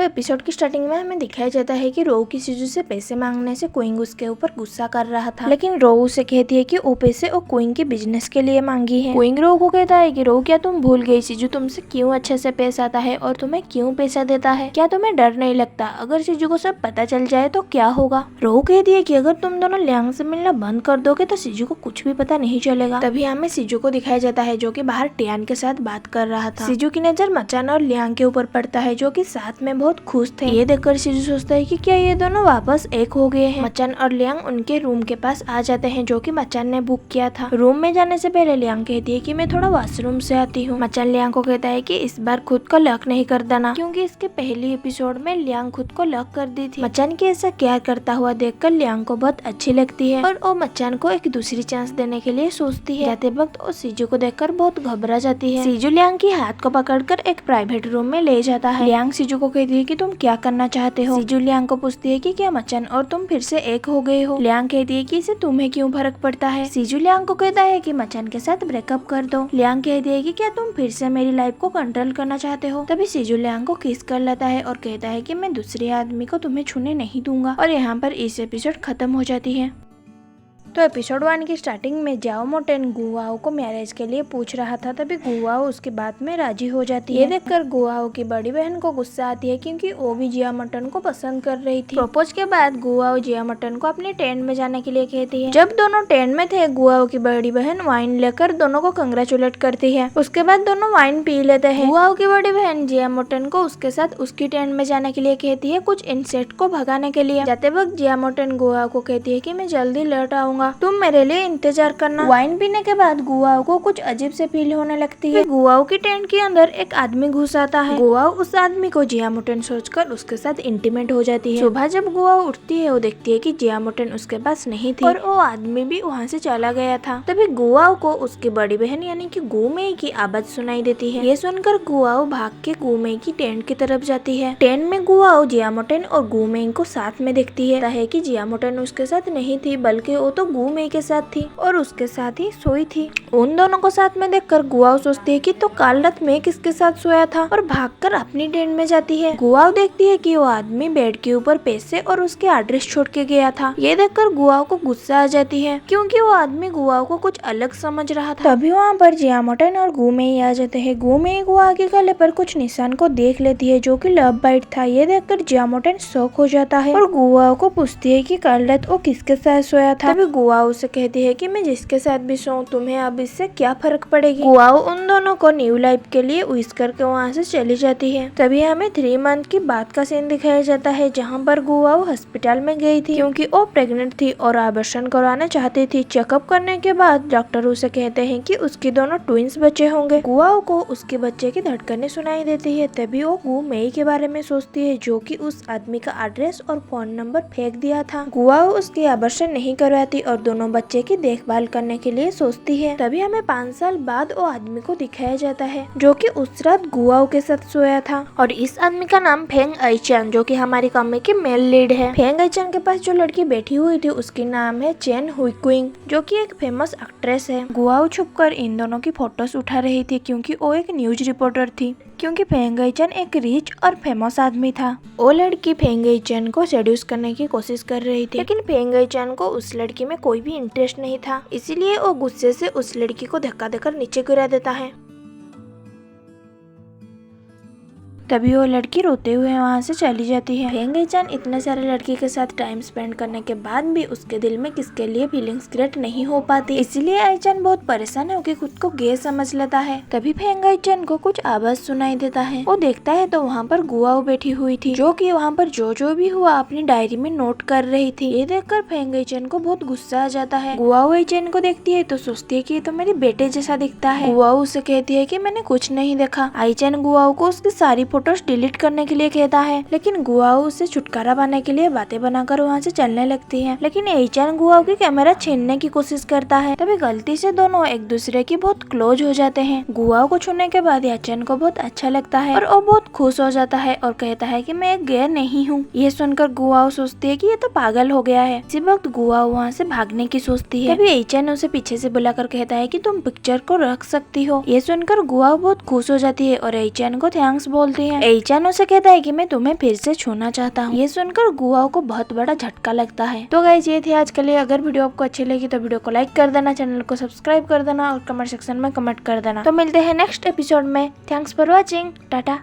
Episode की starting में हमें दिखाया जाता है कि रोऊ की शिजू से पैसे मांगने से क्विंग उसके ऊपर गुस्सा कर रहा था, लेकिन रोऊ उसे कहती है कि वो पैसे वो क्विंग के बिजनेस के लिए मांगी है। क्विंग रोऊ को कहता है कि रोऊ क्या तुम भूल गई शिजू तुमसे क्यों अच्छे से पेश आता है और तुम्हें क्यों पैसा देता है, क्या तुम्हें डर नहीं लगता अगर शिजू को सब पता चल जाए तो क्या होगा। रोऊ कहती है कि अगर तुम दोनों लियांग से मिलना बंद कर दोगे तो शिजू को कुछ भी पता नहीं चलेगा। तभी हमें शिजू को दिखाया जाता है जो कि बाहर टियान के साथ बात कर रहा था। शिजू की नजर मचान और लियांग के ऊपर पड़ता है जो कि साथ में बहुत खुश थे। ये देखकर शिजू सोचता है कि क्या ये दोनों वापस एक हो गए हैं। मचान और लियांग उनके रूम के पास आ जाते हैं जो कि मचान ने बुक किया था। रूम में जाने से पहले लियांग कहती है कि मैं थोड़ा वॉशरूम से आती हूँ। मचान लियांग को कहता है कि इस बार खुद को लॉक नहीं कर देना, क्योंकि इसके पहली एपिसोड में लियांग खुद को लॉक कर दी थी। मचान की ऐसा केयर करता हुआ देखकर लियांग को बहुत अच्छी लगती है और वो मचान को एक दूसरी चांस देने के लिए सोचती है। जाते वक्त वो शिजू को देखकर बहुत घबरा जाती है। शिजू लियांग की हाथ को पकड़कर एक प्राइवेट रूम में ले जाता है। लियांग शिजू को कहती है कि तुम क्या करना चाहते हो। शिजू लियांग को पूछती है कि क्या मचान और तुम फिर से एक हो गए हो। लियांग कहती है कि इसे तुम्हें क्यों फर्क पड़ता है। शिजू लियांग को कहता है कि मचान के साथ ब्रेकअप कर दो। लियांग कहती है कि क्या तुम फिर से मेरी लाइफ को कंट्रोल करना चाहते हो। तभी शिजू लियांग को किस कर लेता है और कहता है कि मैं दूसरे आदमी को तुम्हें छूने नहीं दूंगा। और यहाँ पर इस एपिसोड खत्म हो जाती है। तो एपिसोड 1 की स्टार्टिंग में जाओ मोटेन गुआओ को मैरिज के लिए पूछ रहा था, तभी गुआओ उसकी बात में राजी हो जाती है। ये देखकर गुआओ की बड़ी बहन को गुस्सा आती है क्योंकि वो भी जिया मोटेन को पसंद कर रही थी। प्रपोज के बाद गुआओ जिया मोटेन को अपने टेंट में जाने के लिए कहती है। जब दोनों टेंट में थे गुआओ की बड़ी बहन वाइन लेकर दोनों को कंग्रेचुलेट करती है। उसके बाद दोनों वाइन पी लेते हैं। गुआओ की बड़ी बहन जिया मोटेन को उसके साथ उसकी टेंट में जाने के लिए कहती है कुछ इंसेक्ट को भगाने के लिए। जाते वक्त जिया मोटेन गुआओ को कहती है कि मैं जल्दी लौट आऊंगा, तुम मेरे लिए इंतजार करना। वाइन पीने के बाद गुआओ को कुछ अजीब से फील होने लगती है। गुआओ की टेंट के अंदर एक आदमी घुस आता है। गुआओ उस आदमी को जिया मोटेन सोचकर उसके साथ इंटीमेट हो जाती है। सुबह जब गुआओ उठती है वो देखती है कि जिया मोटेन उसके पास नहीं थी और वो आदमी भी वहाँ से चला गया था। तभी गुआओ को उसकी बड़ी बहन यानी कि गुमेई की आवाज सुनाई देती है। ये सुनकर गुआओ भाग के गुमेई की टेंट की तरफ जाती है। टेंट में गुआओ जिया मोटेन और गुमेई को साथ में देखती है कि जिया मोटेन उसके साथ नहीं थी बल्कि वो तो गुमेई के साथ थी और उसके साथ ही सोई थी। उन दोनों को साथ में देखकर गुआओ सोचती है कि तो काल रात में किसके साथ सोया था और भागकर अपनी टेंट में जाती है। गुआओ देखती है कि वो आदमी बेड के ऊपर पैसे और उसके एड्रेस छोड़ के गया था। ये देखकर गुआओ को गुस्सा आ जाती है क्योंकि वो आदमी गुआओ को कुछ अलग समझ रहा था। तभी वहाँ पर जिया मोटेन और गुमेई आ जाते हैं। गुमेई गुआओ के गले पर कुछ निशान को देख लेती है जो कि लव बाइट था। ये देखकर जिया मोटेन शॉक हो जाता है और गुआओ को पूछती है कि कल रात वो किसके साथ सोया था। तभी गुआओ उसे कहती है कि मैं जिसके साथ भी सोऊं तुम्हें अब इससे क्या फर्क पड़ेगी। गुआओ उन दोनों को न्यू लाइफ के लिए विश करके वहाँ से चली जाती है। तभी हमें 3 मंथ की बात का सीन दिखाया जाता है जहाँ पर गुआओ हॉस्पिटल में गई थी क्योंकि वो प्रेग्नेंट थी और अबॉर्शन कराना चाहती थी। चेकअप करने के बाद डॉक्टर उसे कहते हैं कि उसकी दोनों ट्विंस बच्चे होंगे। गुआओ को उसके बच्चे की धड़कनें सुनाई देती है। तभी वो गुमेई के बारे में सोचती है जो कि उस आदमी का एड्रेस और फोन नंबर फेंक दिया था। गुआओ उसकी अबॉर्शन नहीं करवाती और दोनों बच्चे की देखभाल करने के लिए सोचती है। तभी हमें 5 साल बाद वो आदमी को दिखाया जाता है जो कि उस रात गुआओ के साथ सोया था और इस आदमी का नाम फेंग आईचान जो कि हमारी कॉमिक की मेल लीड है। फेंग आईचान के पास जो लड़की बैठी हुई थी उसकी नाम है चेन हुईक्विंग जो कि एक फेमस एक्ट्रेस है। गुआओ छुपकर इन दोनों की फोटोज उठा रही थी क्योंकि वो एक न्यूज रिपोर्टर थी। क्योंकि फेंग आईचान एक रिच और फेमस आदमी था। वो लड़की फेंग आईचान को सेड्यूस करने की कोशिश कर रही थी, लेकिन फेंग आईचान को उस लड़की में कोई भी इंटरेस्ट नहीं था, इसीलिए वो गुस्से से उस लड़की को धक्का देकर नीचे गिरा देता है। तभी वो लड़की रोते हुए वहाँ से चली जाती है। फेंग आईचान इतने सारे लड़की के साथ टाइम स्पेंड करने के बाद भी उसके दिल में किसके लिए फीलिंग्स क्रिएट नहीं हो पाती, इसलिए आईचान बहुत परेशान होकर खुद को गे समझ लेता है। तभी फेंग आईचान को कुछ आवाज सुनाई देता है। वो देखता है तो वहाँ पर गुआओ बैठी हुई थी जो कि वहाँ पर जो भी हुआ अपनी डायरी में नोट कर रही थी। ये देखकर फेंग आईचान को बहुत गुस्सा आ जाता है। गुआओ आईचान को देखती है तो सोचती है कि ये तो मेरे बेटे जैसा दिखता है। गुआओ उसे कहती है कि मैंने कुछ नहीं देखा। आईचान गुआओ को उसकी सारी फोटोज डिलीट करने के लिए कहता है, लेकिन गुआओ उससे छुटकारा पाने के लिए बातें बनाकर वहाँ से चलने लगती है। लेकिन आईचान गुआओ की कैमरा छीनने की कोशिश करता है। तभी गलती से दोनों एक दूसरे की बहुत क्लोज हो जाते हैं। गुआओ को छूने के बाद आईचान को बहुत अच्छा लगता है और वो बहुत खुश हो जाता है और कहता है कि मैं एक गे नहीं हूँ। ये सुनकर गुआओ सोचती है कि ये तो पागल हो गया है। इसी वक्त गुआओ वहाँ से भागने की सोचती है। तभी आईचान उसे पीछे से बुलाकर कहता है कि तुम पिक्चर को रख सकती हो। ये सुनकर गुआओ बहुत खुश हो जाती है और आईचान को थैंक्स बोलती चुकी है। एइचान उसे कहता है कि मैं तुम्हें फिर से छूना चाहता हूँ। ये सुनकर गुआओ को बहुत बड़ा झटका लगता है। तो गाइस ये थी आज के लिए। अगर वीडियो आपको अच्छी लगी तो वीडियो को लाइक कर देना, चैनल को सब्सक्राइब कर देना और कमेंट सेक्शन में कमेंट कर देना। तो मिलते हैं नेक्स्ट एपिसोड में। Thanks for watching. टाटा।